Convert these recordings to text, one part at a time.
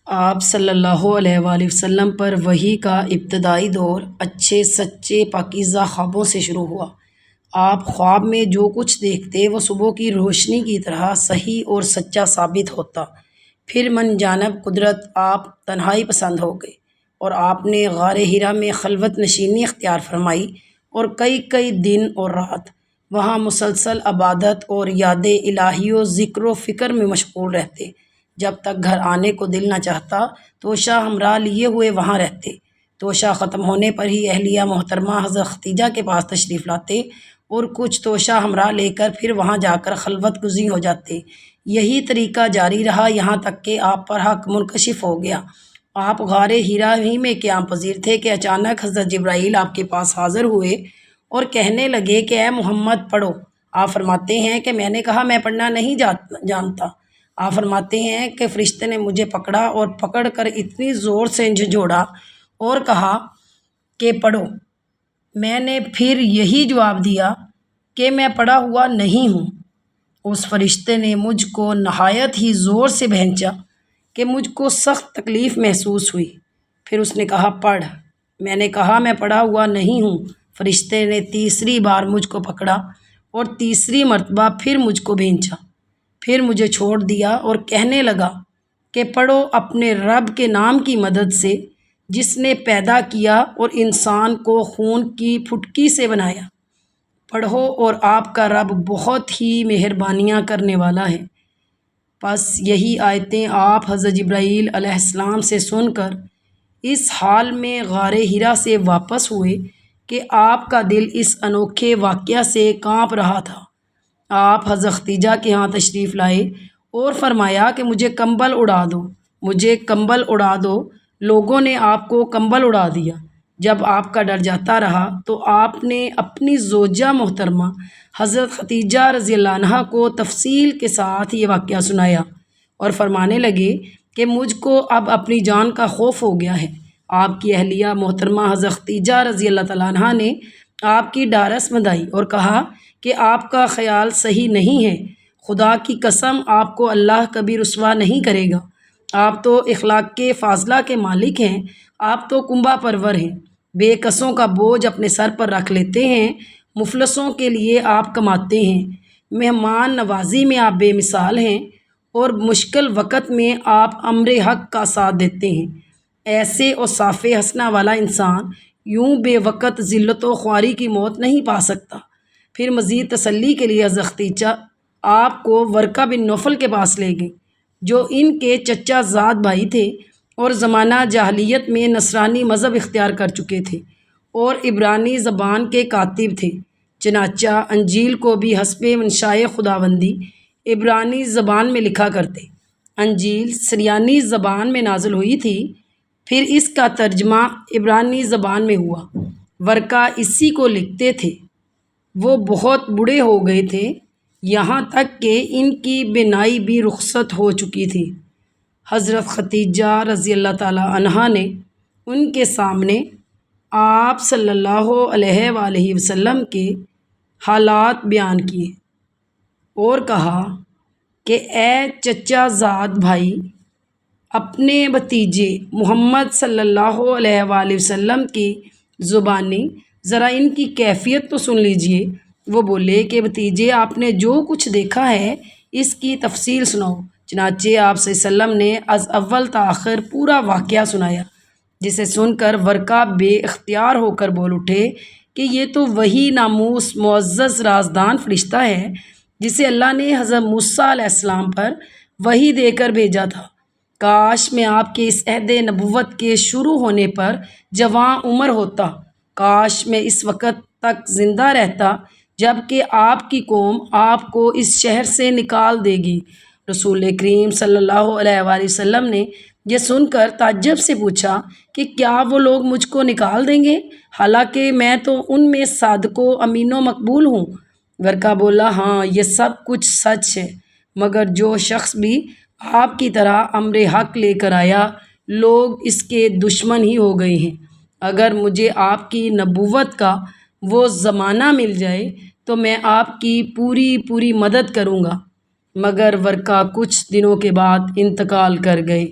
آپ صلی اللہ علیہ وآلہ وسلم پر وحی کا ابتدائی دور اچھے سچے پاکیزہ خوابوں سے شروع ہوا۔ آپ خواب میں جو کچھ دیکھتے وہ صبح کی روشنی کی طرح صحیح اور سچا ثابت ہوتا۔ پھر من جانب قدرت آپ تنہائی پسند ہو گئے اور آپ نے غار حرا میں خلوت نشینی اختیار فرمائی اور کئی کئی دن اور رات وہاں مسلسل عبادت اور یاد الہی و ذکر و فکر میں مشغول رہتے۔ جب تک گھر آنے کو دل نہ چاہتا توشہ ہمراہ لیے ہوئے وہاں رہتے۔ توشہ ختم ہونے پر ہی اہلیہ محترمہ حضرت ختیجہ کے پاس تشریف لاتے اور کچھ توشہ ہمراہ لے کر پھر وہاں جا کر خلوت گزین ہو جاتے۔ یہی طریقہ جاری رہا یہاں تک کہ آپ پر حق منکشف ہو گیا۔ آپ غار حرا ہی میں قیام پذیر تھے کہ اچانک حضرت جبرائیل آپ کے پاس حاضر ہوئے اور کہنے لگے کہ اے محمد پڑھو۔ آپ فرماتے ہیں کہ میں نے کہا میں پڑھنا نہیں جانتا۔ آپ فرماتے ہیں کہ فرشتے نے مجھے پکڑا اور پکڑ کر اتنی زور سے جھنجھوڑا اور کہا کہ پڑھو۔ میں نے پھر یہی جواب دیا کہ میں پڑھا ہوا نہیں ہوں۔ اس فرشتے نے مجھ کو نہایت ہی زور سے بھینچا کہ مجھ کو سخت تکلیف محسوس ہوئی۔ پھر اس نے کہا پڑھ۔ میں نے کہا میں پڑھا ہوا نہیں ہوں۔ فرشتے نے تیسری بار مجھ کو پکڑا اور تیسری مرتبہ پھر مجھ کو بھینچا۔ پھر مجھے چھوڑ دیا اور کہنے لگا کہ پڑھو اپنے رب کے نام کی مدد سے جس نے پیدا کیا اور انسان کو خون کی پھٹکی سے بنایا۔ پڑھو اور آپ کا رب بہت ہی مہربانیاں کرنے والا ہے۔ پس یہی آیتیں آپ حضرت جبرائیل علیہ السلام سے سن کر اس حال میں غار حرا سے واپس ہوئے کہ آپ کا دل اس انوکھے واقعہ سے کانپ رہا تھا۔ آپ حضرت ختیجہ کے ہاں تشریف لائے اور فرمایا کہ مجھے کمبل اڑا دو، مجھے کمبل اڑا دو۔ لوگوں نے آپ کو کمبل اڑا دیا۔ جب آپ کا ڈر جاتا رہا تو آپ نے اپنی زوجہ محترمہ حضرت ختیجہ رضی اللہ عنہا کو تفصیل کے ساتھ یہ واقعہ سنایا اور فرمانے لگے کہ مجھ کو اب اپنی جان کا خوف ہو گیا ہے۔ آپ کی اہلیہ محترمہ حضرت ختیجہ رضی اللہ تعالیٰ عنہا نے آپ کی ڈھارس بندھائی اور کہا کہ آپ کا خیال صحیح نہیں ہے۔ خدا کی قسم آپ کو اللہ کبھی رسوا نہیں کرے گا۔ آپ تو اخلاق کے فاضلہ کے مالک ہیں۔ آپ تو کنبہ پرور ہیں، بے کسوں کا بوجھ اپنے سر پر رکھ لیتے ہیں، مفلسوں کے لیے آپ کماتے ہیں، مہمان نوازی میں آپ بے مثال ہیں اور مشکل وقت میں آپ امر حق کا ساتھ دیتے ہیں۔ ایسے اوصاف حسنہ والا انسان یوں بے وقت ذلت و خواری کی موت نہیں پا سکتا۔ پھر مزید تسلی کے لیے حضرت ختیجہ آپ کو ورقہ بن نوفل کے پاس لے گئیں جو ان کے چچا زاد بھائی تھے اور زمانہ جاہلیت میں نصرانی مذہب اختیار کر چکے تھے اور عبرانی زبان کے کاتب تھے۔ چنانچہ انجیل کو بھی حسب منشائے خداوندی عبرانی زبان میں لکھا کرتے۔ انجیل سریانی زبان میں نازل ہوئی تھی، پھر اس کا ترجمہ عبرانی زبان میں ہوا۔ ورقہ اسی کو لکھتے تھے۔ وہ بہت بوڑھے ہو گئے تھے، یہاں تک کہ ان کی بینائی بھی رخصت ہو چکی تھی۔ حضرت ختیجہ رضی اللہ تعالیٰ عنہا نے ان کے سامنے آپ صلی اللہ علیہ وآلہ وسلم کے حالات بیان کیے اور کہا کہ اے چچا زاد بھائی، اپنے بھتیجے محمد صلی اللہ علیہ وآلہ وسلم کی زبانی ذرا ان کی کیفیت تو سن لیجئے۔ وہ بولے کہ بھتیجے آپ نے جو کچھ دیکھا ہے اس کی تفصیل سناؤ۔ چنانچہ آپ صلی اللہ علیہ وسلم نے از اول تا آخر پورا واقعہ سنایا، جسے سن کر ورقہ بے اختیار ہو کر بول اٹھے کہ یہ تو وہی ناموس معزز رازدان فرشتہ ہے جسے اللہ نے حضرت موسیٰ علیہ السلام پر وحی دے کر بھیجا تھا۔ کاش میں آپ کے اس عہد نبوت کے شروع ہونے پر جوان عمر ہوتا، کاش میں اس وقت تک زندہ رہتا جب کہ آپ کی قوم آپ کو اس شہر سے نکال دے گی۔ رسول کریم صلی اللہ علیہ وآلہ وسلم نے یہ سن کر تعجب سے پوچھا کہ کیا وہ لوگ مجھ کو نکال دیں گے حالانکہ میں تو ان میں صادق و امین و مقبول ہوں؟ ورقہ بولا ہاں یہ سب کچھ سچ ہے، مگر جو شخص بھی آپ کی طرح امر حق لے کر آیا لوگ اس کے دشمن ہی ہو گئے ہیں۔ اگر مجھے آپ کی نبوت کا وہ زمانہ مل جائے تو میں آپ کی پوری مدد کروں گا۔ مگر ورقہ کچھ دنوں کے بعد انتقال کر گئے۔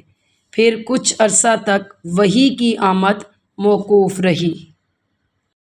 پھر کچھ عرصہ تک وحی کی آمد موقوف رہی۔